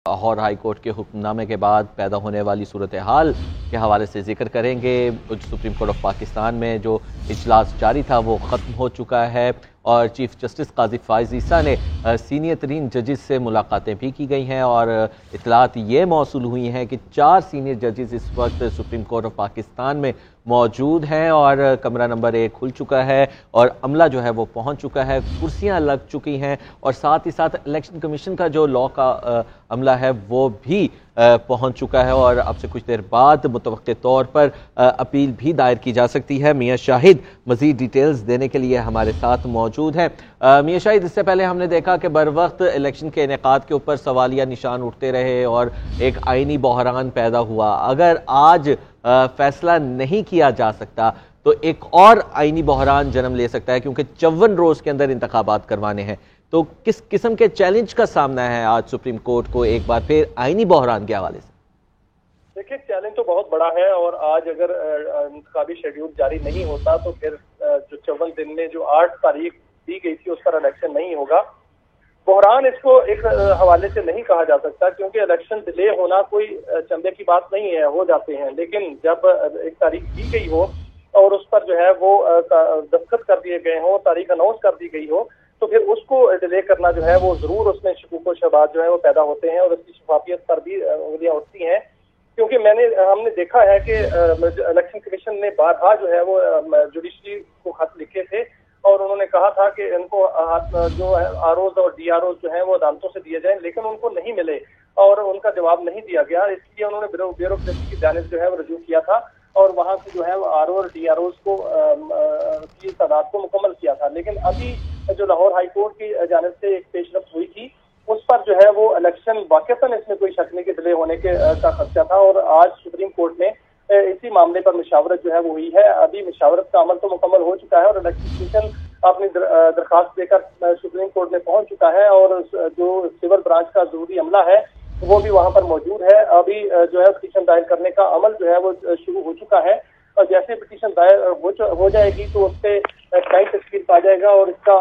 Lahore high court के हुक्मनामे के बाद पैदा होने वाली सूरत हाल के हवाले से जिक्र करेंगे। सुप्रीम कोर्ट ऑफ पाकिस्तान में जो इजलास जारी था वो ख़त्म हो चुका है और चीफ जस्टिस काजी फाइज़ ईसा ने सीनियर तरीन जजेस से मुलाकातें भी की गई हैं और इतलात ये मौसूल हुई हैं कि 4 सीनियर जजेस इस वक्त सुप्रीम कोर्ट ऑफ पाकिस्तान में मौजूद हैं और कमरा नंबर 1 खुल चुका है और अमला जो है वो पहुंच चुका है, कुर्सियां लग चुकी हैं और साथ ही साथ इलेक्शन कमीशन का जो लॉ का अमला है वो भी पहुंच चुका है और अब से कुछ देर बाद मुतवक्के तौर पर अपील भी दायर की जा सकती है। मियां शाहिद मजीद डिटेल्स देने के लिए हमारे साथ मौजूद हैं। मियां शाहिद, इससे पहले हमने देखा कि बर वक्त इलेक्शन के इनेकाद के ऊपर सवालिया निशान उठते रहे और एक आईनी बहरान पैदा हुआ। अगर आज फैसला नहीं किया जा सकता तो एक और आईनी बहरान जन्म ले सकता है क्योंकि 54 रोज के अंदर इंतखाबात करवाने हैं। तो किस किस्म के चैलेंज का सामना है आज सुप्रीम कोर्ट को एक बार फिर आईनी बहरान के हवाले से? देखिए, चैलेंज तो बहुत बड़ा है और आज अगर इंतखाबी शेड्यूल जारी नहीं होता तो फिर जो 54 दिन में जो 8 तारीख दी गई थी उस पर इलेक्शन नहीं होगा। बहरान इसको एक हवाले से नहीं कहा जा सकता क्योंकि इलेक्शन डिले होना कोई चंदे की बात नहीं है, हो जाते हैं, लेकिन जब एक तारीख दी गई हो और उस पर जो है वो दस्तखत कर दिए गए हों, तारीख अनाउंस कर दी गई हो, तो फिर उसको डिले करना जो है वो जरूर उसमें शकूक व शबात जो है वो पैदा होते हैं और उसकी शफाफियत पर भी उंगलियां उठती हैं। क्योंकि हमने देखा है कि इलेक्शन कमीशन ने बारहा जो है वो जुडिशरी को खत लिखे थे और उन्होंने कहा था कि इनको जो आरओज और डीआरओज जो है वो अदालतों से दिए जाएं, लेकिन उनको नहीं मिले और उनका जवाब नहीं दिया गया। इसलिए उन्होंने ब्यूरोक्रेसी की जानिब जो है वो रजू किया था और वहां से जो है वो आरओ और डीआरओज को की तादाद को मुकम्मल किया था। लेकिन अभी जो लाहौर हाई कोर्ट की जानिब से एक पेशरफ्त हुई थी उस पर जो है वो इलेक्शन वाकईतन इसमें कोई शक नहीं कि डिले होने का खदशा था और आज सुप्रीम कोर्ट में इसी मामले पर मुशावरत जो है वो हुई है। अभी मुशावरत का अमल तो मुकम्मल हो चुका है और इलेक्शन कमीशन अपनी दरखास्त देकर सुप्रीम कोर्ट में पहुंच चुका है और जो सिविल ब्रांच का जरूरी अमला है वो भी वहां पर मौजूद है। अभी जो है पिटीशन दायर करने का अमल जो है वो शुरू हो चुका है और जैसे पिटीशन दायर हो जाएगी तो उस पर क्लाइंट तस्वीर पा जाएगा और इसका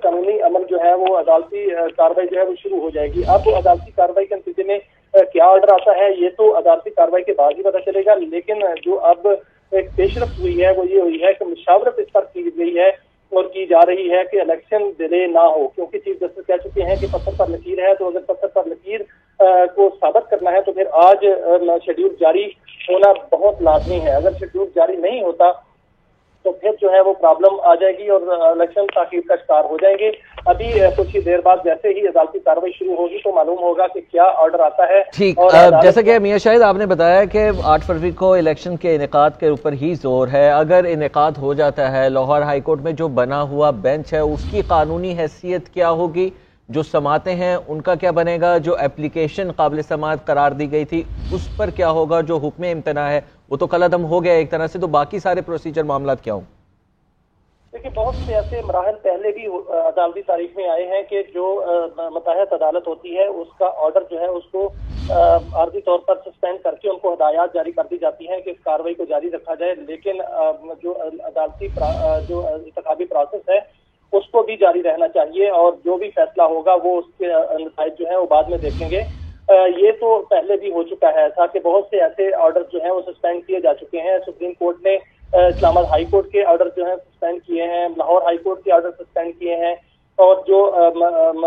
कानूनी अमल जो है वो अदालती कार्रवाई जो है वो शुरू हो जाएगी। अब अदालती कार्रवाई के नतीजे में क्या ऑर्डर आता है ये तो अदालती कार्रवाई के बाद ही पता चलेगा, लेकिन जो अब एक पेशरफ्त हुई है वो ये हुई है कि मुशावरत इस पर की गई है और की जा रही है कि इलेक्शन डिले ना हो, क्योंकि चीफ जस्टिस कह चुके हैं कि पत्थर पर लकीर है, तो अगर पत्थर पर लकीर को साबित करना है तो फिर आज शेड्यूल जारी होना बहुत लाजमी है। अगर शेड्यूल जारी नहीं होता तो फिर जो है वो प्रॉब्लम आ जाएगी और इलेक्शन ताखीर का शिकार हो जाएंगे। अभी कुछ ही देर बाद जैसे ही अदालती कार्रवाई शुरू होगी तो मालूम होगा कि क्या ऑर्डर आता है। ठीक, जैसा कि मियां शाहिद आपने बताया कि 8 फरवरी को इलेक्शन के इनेकाद के ऊपर ही जोर है। अगर इनेकाद हो जाता है, लाहौर हाई कोर्ट में जो बना हुआ बेंच है उसकी कानूनी हैसियत क्या होगी, जो समातें हैं उनका क्या बनेगा, जो एप्लीकेशन काबिल समात करार दी गई थी उस पर क्या होगा, जो हुक्म इम्तना है वो तो कलअदम हो गया एक तरह से, तो बाकी सारे प्रोसीजर मामला क्या हों? देखिए, बहुत से ऐसे मराहल पहले भी अदालती तारीख में आए हैं कि जो मुताहत अदालत होती है उसका ऑर्डर जो है उसको आर्जी तौर पर सस्पेंड करके उनको हदायत जारी कर दी जाती है कि इस कार्रवाई को जारी रखा जाए, लेकिन जो अदालती जो इंतखाबी प्रोसेस है उसको भी जारी रहना चाहिए और जो भी फैसला होगा वो उसके नतीजे जो है वो बाद में देखेंगे। ये तो पहले भी हो चुका है ऐसा कि बहुत से ऐसे ऑर्डर जो हैं वो सस्पेंड किए जा चुके हैं। सुप्रीम कोर्ट ने इस्लामाबाद हाई कोर्ट के ऑर्डर जो है सस्पेंड किए हैं, लाहौर हाई कोर्ट के ऑर्डर सस्पेंड किए हैं और जो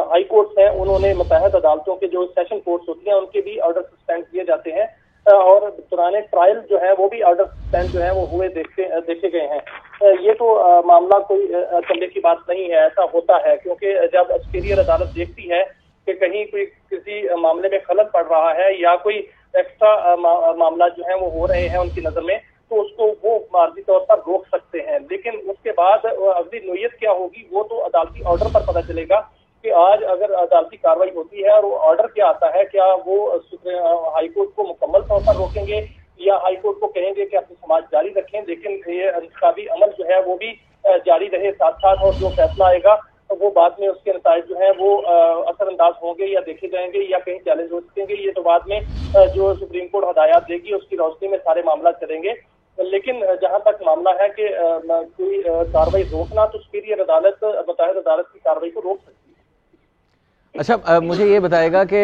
हाई कोर्ट्स हैं उन्होंने मुतहद अदालतों के जो सेशन कोर्ट्स होती हैं उनके भी ऑर्डर सस्पेंड किए जाते हैं और पुराने ट्रायल जो है वो भी ऑर्डर सस्पेंड जो है वो हुए देखे गए हैं। ये तो मामला कोई चंदे की बात नहीं है, ऐसा होता है क्योंकि जब सुपीरियर अदालत देखती है कि कहीं कोई किसी मामले में खलल पड़ रहा है या कोई एक्स्ट्रा मामला जो है वो हो रहे हैं उनकी नजर में, तो उसको वो मार्जी तौर पर रोक सकते हैं। लेकिन उसके बाद अगली नोयत क्या होगी वो तो अदालती ऑर्डर पर पता चलेगा कि आज अगर अदालती कार्रवाई होती है और वो ऑर्डर क्या आता है, क्या वो हाई कोर्ट को मुकम्मल तौर पर रोकेंगे या हाई कोर्ट को कहेंगे कि अपनी समाज जारी रखें, लेकिन ये इंतखाबी अमल जो है वो भी जारी रहे साथ साथ और जो फैसला आएगा तो वो बाद में उसके नतीजे जो है वो असरअंदाज होंगे या देखे जाएंगे या कहीं चैलेंज हो सकेंगे। ये तो बाद में जो सुप्रीम कोर्ट हदायत देगी उसकी रोशनी में सारे मामला चलेंगे। लेकिन जहां तक मामला है कि कोई कार्रवाई रोकना, तो सुपीरियर अदालत मुताहिद अदालत की कार्रवाई को रोक सकती है। अच्छा, मुझे ये बताएगा कि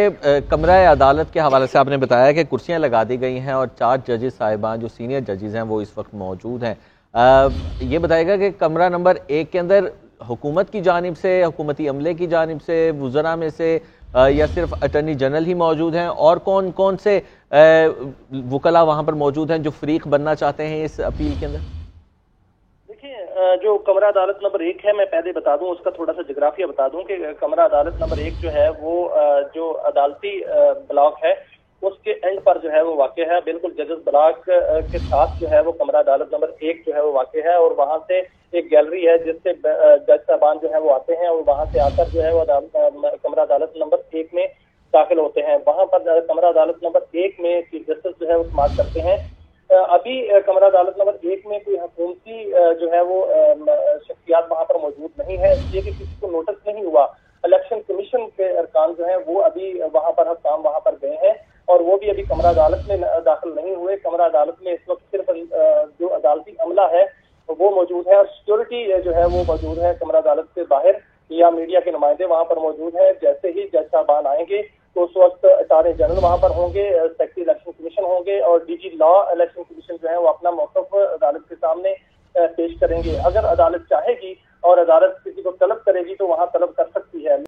कमरा अदालत के हवाले से आपने बताया कि कुर्सियां लगा दी गई हैं और 4 जजेस साहिबान जो सीनियर जजेस हैं वो इस वक्त मौजूद हैं। ये बताएगा कि कमरा नंबर 1 के अंदर हुकूमत की जानिब से, हुकूमती अमले की जानिब से, वुज़रा में से या सिर्फ अटर्नी जनरल ही मौजूद हैं, और कौन कौन से वकला वहाँ पर मौजूद हैं जो फरीक बनना चाहते हैं इस अपील के अंदर? जो कमरा अदालत नंबर 1 है, मैं पहले बता दूं, उसका थोड़ा सा जोग्राफिया बता दूं कि कमरा अदालत नंबर 1 जो है वो जो अदालती ब्लॉक है उसके एंड पर जो है वो वाक़ है। बिल्कुल जजेस ब्लॉक के साथ जो है वो कमरा अदालत नंबर 1 जो है वो वाक़ है, और वहाँ से एक गैलरी है जिससे जज साहबान जो है वो आते हैं और वहाँ से आकर जो है वो कमरा अदालत नंबर 1 में दाखिल होते हैं। वहाँ पर कमरा अदालत नंबर 1 में चीफ जस्टिस जो है वो समाप्त करते हैं। अभी कमरा अदालत नंबर 1 में कोई हुकूमती जो है वो शख्सियात वहाँ पर मौजूद नहीं है, इसलिए कि किसी को नोटिस नहीं हुआ। इलेक्शन कमीशन के अरकान जो है वो अभी वहाँ पर काम वहाँ पर गए हैं और वो भी अभी कमरा अदालत में दाखिल नहीं हुए। कमरा अदालत में इस वक्त सिर्फ जो अदालती अमला है वो मौजूद है और सिक्योरिटी जो है वो मौजूद है कमरा अदालत से बाहर, या मीडिया के नुमाइंदे वहाँ पर मौजूद है। जैसे ही जज साहबान आएंगे तो उस वक्त अटॉर्नी जनरल वहाँ पर होंगे, सेक्रेटरी इलेक्शन कमीशन होंगे और डीजी लॉ इलेक्शन कमीशन जो है वो अपना मौक़िफ़ अदालत के सामने पेश करेंगे। अगर अदालत चाहेगी और अदालत किसी को तलब करेगी तो वहाँ